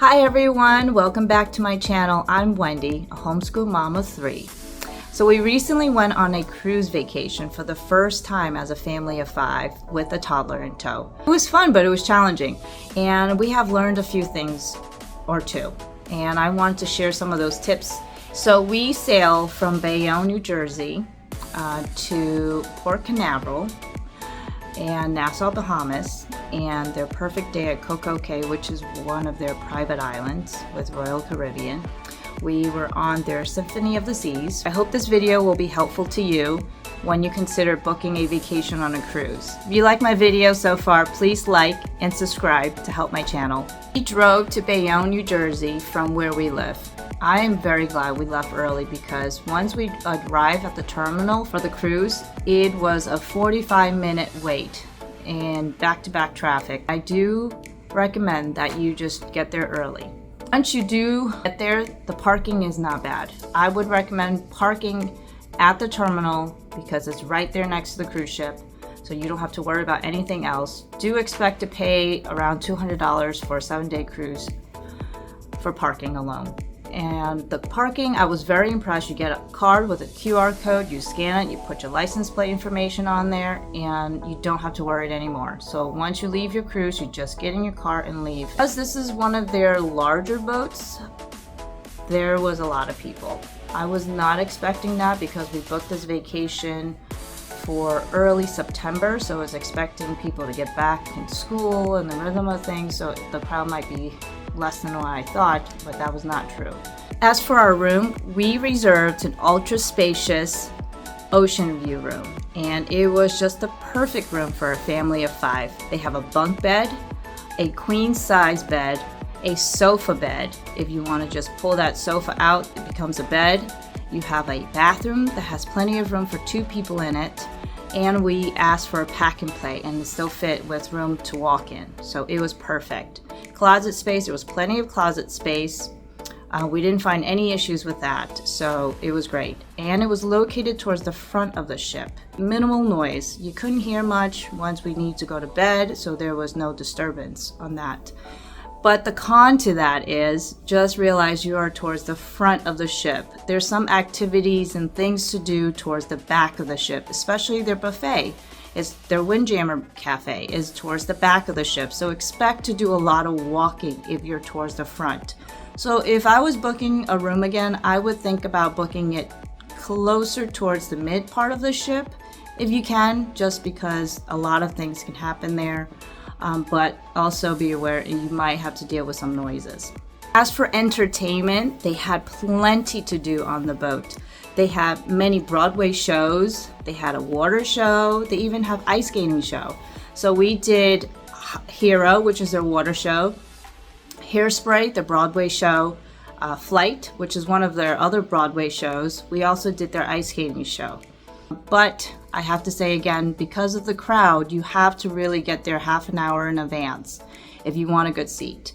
Hi everyone, welcome back to my channel. I'm Wendy, a homeschool mom of 3. So we recently went on a cruise vacation for the first time as a family of 5 with a toddler in tow. It was fun, but it was challenging, and we have learned a few things or two, and I wanted to share some of those tips. So we sail from Bayonne, New Jersey to Port Canaveral and Nassau, Bahamas, and their perfect day at Coco Cay, which is one of their private islands with Royal Caribbean. We were on their Symphony of the Seas. I hope this video will be helpful to you when you consider booking a vacation on a cruise. If you like my video so far, please like and subscribe to help my channel. We drove to Bayonne, New Jersey from where we live. I am very glad we left early because once we arrived at the terminal for the cruise, it was a 45-minute wait and back-to-back traffic. I do recommend that you just get there early. Once you do get there, the parking is not bad. I would recommend parking at the terminal because it's right there next to the cruise ship, so you don't have to worry about anything else. Do expect to pay around $200 for a 7-day cruise for parking alone. And the parking, I was very impressed. You get a card with a QR code, you scan it, you put your license plate information on there, and you don't have to worry anymore. So once you leave your cruise, you just get in your car and leave. Because this is one of their larger boats, there was a lot of people. I was not expecting that because we booked this vacation for early September, so I was expecting people to get back in school and the rhythm of things, so the crowd might be less than what I thought, but that was not true. As for our room, we reserved an ultra spacious ocean view room, and it was just the perfect room for a family of 5. They have a bunk bed, a queen size bed, a sofa bed. If you want to just pull that sofa out, it becomes a bed. You have a bathroom that has plenty of room for 2 people in it, and we asked for a pack and play, and it still fit with room to walk in, so it was perfect. Closet space, there was plenty of closet space. We didn't find any issues with that, so it was great. And it was located towards the front of the ship. Minimal noise. You couldn't hear much once we need to go to bed, so there was no disturbance on that. But the con to that is just realize you are towards the front of the ship. There's some activities and things to do towards the back of the ship, especially their buffet. Their Windjammer Cafe is towards the back of the ship, so expect to do a lot of walking if you're towards the front. So if I was booking a room again, I would think about booking it closer towards the mid part of the ship if you can, just because a lot of things can happen there, but also be aware you might have to deal with some noises. As for entertainment, they had plenty to do on the boat. They have many Broadway shows, they had a water show, they even have ice skating show. So we did Hero, which is their water show, Hairspray, the Broadway show, Flight, which is one of their other Broadway shows. We also did their ice skating show. But I have to say again, because of the crowd, you have to really get there half an hour in advance if you want a good seat.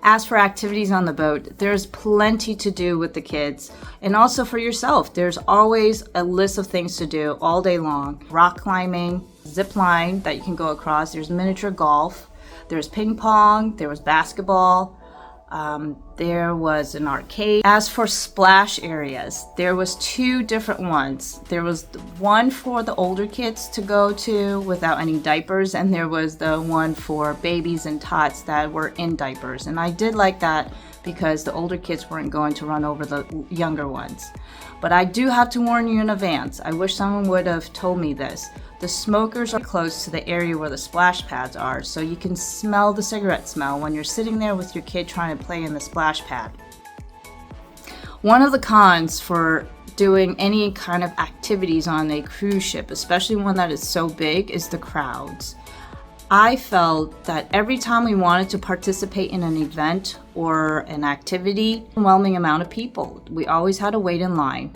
As for activities on the boat, there's plenty to do with the kids, and also for yourself. There's always a list of things to do all day long. Rock climbing, zip line that you can go across, there's miniature golf, there's ping pong, there was basketball, there was an arcade. As for splash areas, there was 2 different ones. There was one for the older kids to go to without any diapers, and there was the one for babies and tots that were in diapers. And I did like that because the older kids weren't going to run over the younger ones. But I do have to warn you in advance. I wish someone would have told me this. The smokers are close to the area where the splash pads are, so you can smell the cigarette smell when you're sitting there with your kid trying to play in the splash pad. One of the cons for doing any kind of activities on a cruise ship, especially one that is so big, is the crowds. I felt that every time we wanted to participate in an event or an activity, overwhelming amount of people. We always had to wait in line.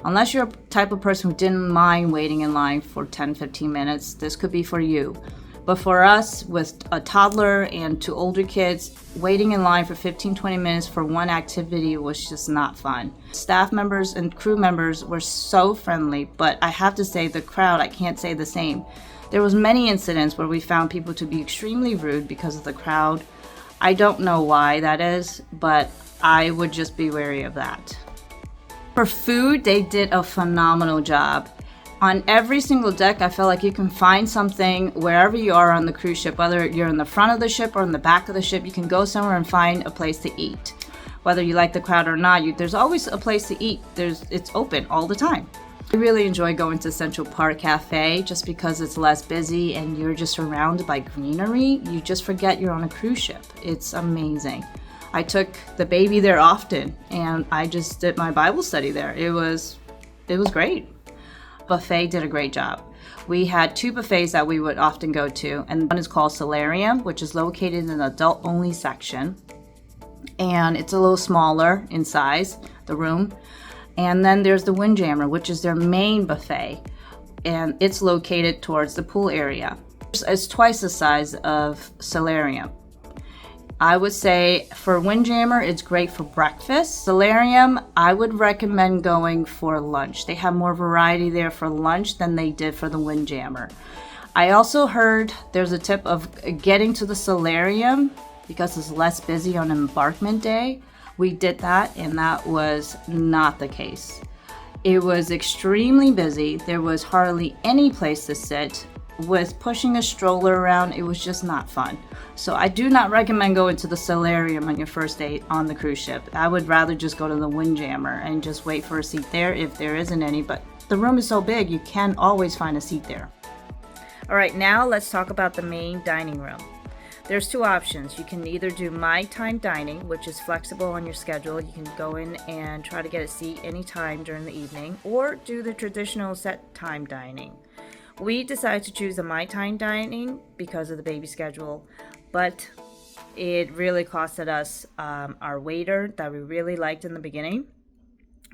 Unless you're a type of person who didn't mind waiting in line for 10-15 minutes, this could be for you. But for us, with a toddler and 2 older kids, waiting in line for 15-20 minutes for one activity was just not fun. Staff members and crew members were so friendly, but I have to say the crowd, I can't say the same. There was many incidents where we found people to be extremely rude because of the crowd. I don't know why that is, but I would just be wary of that. For food, they did a phenomenal job. On every single deck, I felt like you can find something wherever you are on the cruise ship, whether you're in the front of the ship or in the back of the ship, you can go somewhere and find a place to eat. Whether you like the crowd or not, there's always a place to eat. It's open all the time. I really enjoy going to Central Park Cafe just because it's less busy and you're just surrounded by greenery. You just forget you're on a cruise ship. It's amazing. I took the baby there often and I just did my Bible study there. It was great. Buffet did a great job. We had 2 buffets that we would often go to, and one is called Solarium, which is located in an adult-only section. And it's a little smaller in size, the room. And then there's the Windjammer, which is their main buffet, and it's located towards the pool area. It's twice the size of Solarium. I would say for Windjammer, it's great for breakfast. Solarium, I would recommend going for lunch. They have more variety there for lunch than they did for the Windjammer. I also heard there's a tip of getting to the Solarium because it's less busy on embarkment day. We did that, and that was not the case. It was extremely busy. There was hardly any place to sit. With pushing a stroller around, it was just not fun. So I do not recommend going to the Solarium on your first day on the cruise ship. I would rather just go to the Windjammer and just wait for a seat there if there isn't any, but the room is so big, you can always find a seat there. All right, now let's talk about the main dining room. There's 2 options. You can either do My Time Dining, which is flexible on your schedule. You can go in and try to get a seat anytime during the evening, or do the traditional set time dining. We decided to choose the My Time Dining because of the baby schedule, but it really costed us our waiter that we really liked in the beginning.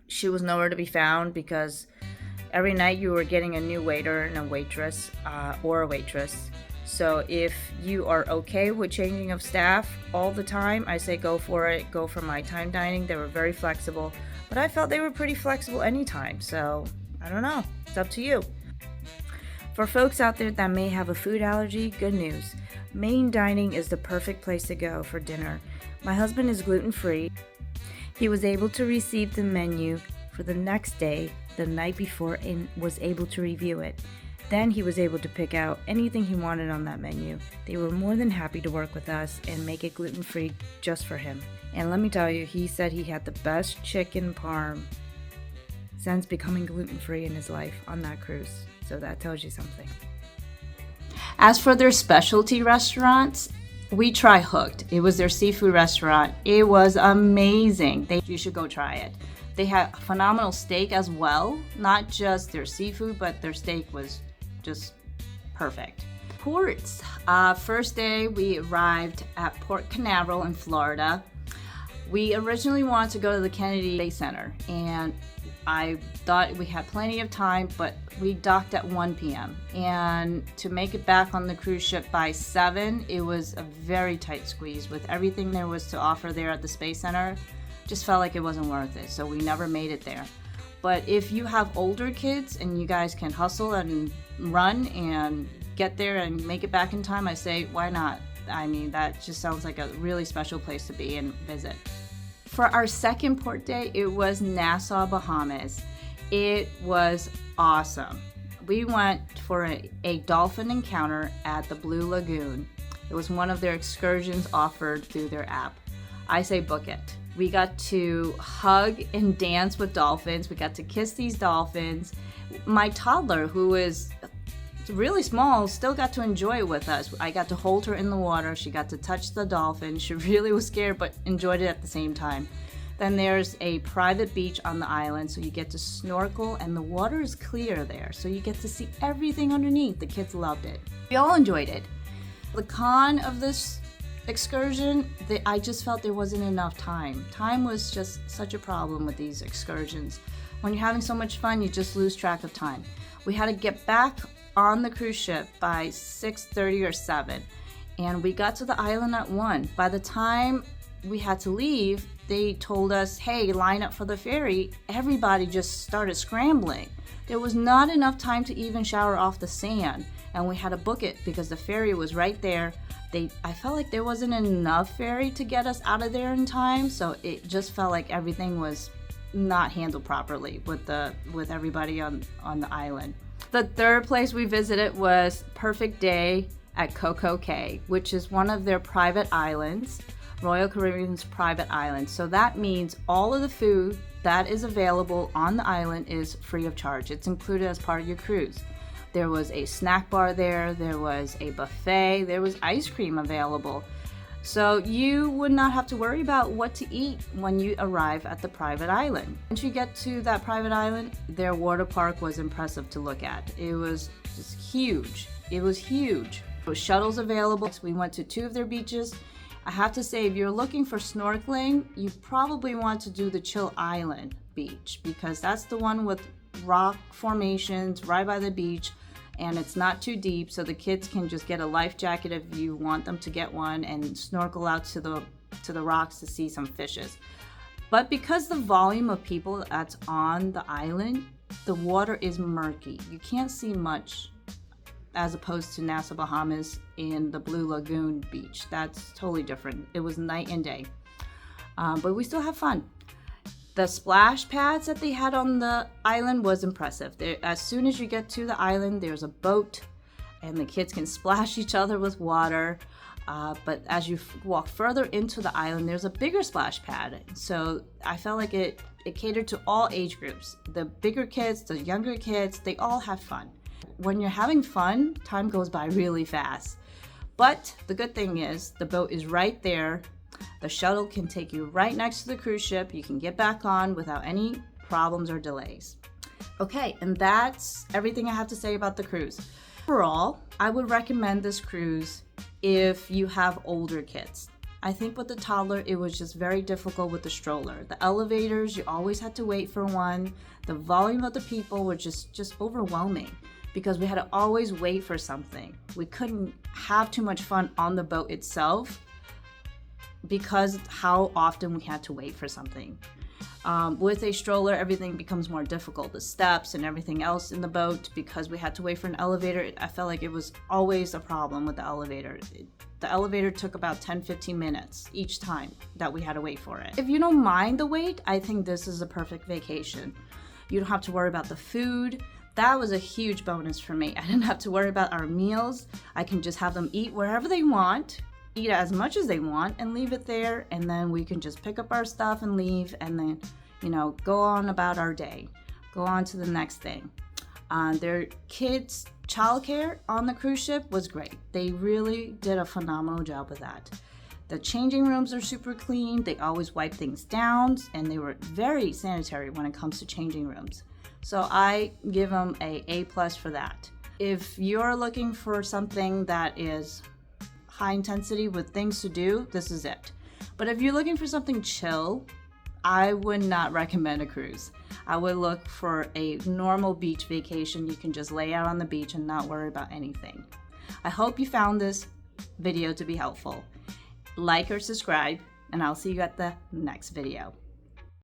She was nowhere to be found because every night you were getting a new waiter and a waitress or a waitress. So if you are okay with changing of staff all the time, I say go for it. Go for My Time Dining. They were very flexible, but I felt they were pretty flexible anytime. So I don't know. It's up to you. For folks out there that may have a food allergy, good news. Main dining is the perfect place to go for dinner. My husband is gluten-free. He was able to receive the menu for the next day, the night before, and was able to review it. Then he was able to pick out anything he wanted on that menu. They were more than happy to work with us and make it gluten-free just for him. And let me tell you, he said he had the best chicken parm since becoming gluten-free in his life on that cruise. So that tells you something. As for their specialty restaurants, we tried Hooked. It was their seafood restaurant. It was amazing. You should go try it. They had phenomenal steak as well. Not just their seafood, but their steak was just perfect. Ports. First day we arrived at Port Canaveral in Florida. We originally wanted to go to the Kennedy Space Center, and I thought we had plenty of time, but we docked at 1 p.m. And to make it back on the cruise ship by 7, it was a very tight squeeze with everything there was to offer there at the Space Center. Just felt like it wasn't worth it, so we never made it there. But if you have older kids and you guys can hustle and run and get there and make it back in time, I say, why not? I mean, that just sounds like a really special place to be and visit. For our second port day, it was Nassau, Bahamas. It was awesome. We went for a dolphin encounter at the Blue Lagoon. It was one of their excursions offered through their app. I say book it. We got to hug and dance with dolphins. We got to kiss these dolphins. My toddler, who is really small, still got to enjoy it with us. I got to hold her in the water. She got to touch the dolphin. She really was scared, but enjoyed it at the same time. Then there's a private beach on the island, so you get to snorkel, and the water is clear there, so you get to see everything underneath. The kids loved it. We all enjoyed it. The con of this excursion, I just felt there wasn't enough time. Time was just such a problem with these excursions. When you're having so much fun, you just lose track of time. We had to get back on the cruise ship by 6:30 or 7, and we got to the island at 1. By the time we had to leave, they told us, hey, line up for the ferry. Everybody just started scrambling. There was not enough time to even shower off the sand. and we had to book it because the ferry was right there. I felt like there wasn't enough ferry to get us out of there in time, so it just felt like everything was not handled properly with everybody on the island. The third place we visited was Perfect Day at Coco Cay, which is one of their private islands, Royal Caribbean's private island. So that means all of the food that is available on the island is free of charge. It's included as part of your cruise. There was a snack bar there was a buffet, there was ice cream available. So you would not have to worry about what to eat when you arrive at the private island. Once you get to that private island, their water park was impressive to look at. It was just huge. It was huge. There was shuttles available. We went to 2 of their beaches. I have to say, if you're looking for snorkeling, you probably want to do the Chill Island beach because that's the one with rock formations right by the beach, and it's not too deep, so the kids can just get a life jacket if you want them to get one and snorkel out to the rocks to see some fishes. But because the volume of people that's on the island, the water is murky. You can't see much as opposed to Nassau, Bahamas in the Blue Lagoon beach. That's totally different. It was night and day. But we still have fun. The splash pads that they had on the island was impressive. As soon as you get to the island, there's a boat and the kids can splash each other with water. But as you walk further into the island, there's a bigger splash pad. So I felt like it catered to all age groups. The bigger kids, the younger kids, they all have fun. When you're having fun, time goes by really fast. But the good thing is the boat is right there. The shuttle can take you right next to the cruise ship. You can get back on without any problems or delays. Okay, and that's everything I have to say about the cruise. Overall, I would recommend this cruise if you have older kids. I think with the toddler, it was just very difficult with the stroller. The elevators, you always had to wait for one. The volume of the people were just overwhelming because we had to always wait for something. We couldn't have too much fun on the boat itself because how often we had to wait for something. With a stroller, everything becomes more difficult. The steps and everything else in the boat, because we had to wait for an elevator, I felt like it was always a problem with the elevator. The elevator took about 10-15 minutes each time that we had to wait for it. If you don't mind the wait, I think this is a perfect vacation. You don't have to worry about the food. That was a huge bonus for me. I didn't have to worry about our meals. I can just have them eat wherever they want, eat as much as they want, and leave it there, and then we can just pick up our stuff and leave, and then go on about our day, go on to the next thing. Their kids' childcare on the cruise ship was great. They really did a phenomenal job with that. The changing rooms are super clean. They always wipe things down, and they were very sanitary when it comes to changing rooms. So I give them a A+ for that. If you're looking for something that is high intensity with things to do, this is it. But if you're looking for something chill, I would not recommend a cruise. I would look for a normal beach vacation. You can just lay out on the beach and not worry about anything. I hope you found this video to be helpful. Like or subscribe, and I'll see you at the next video.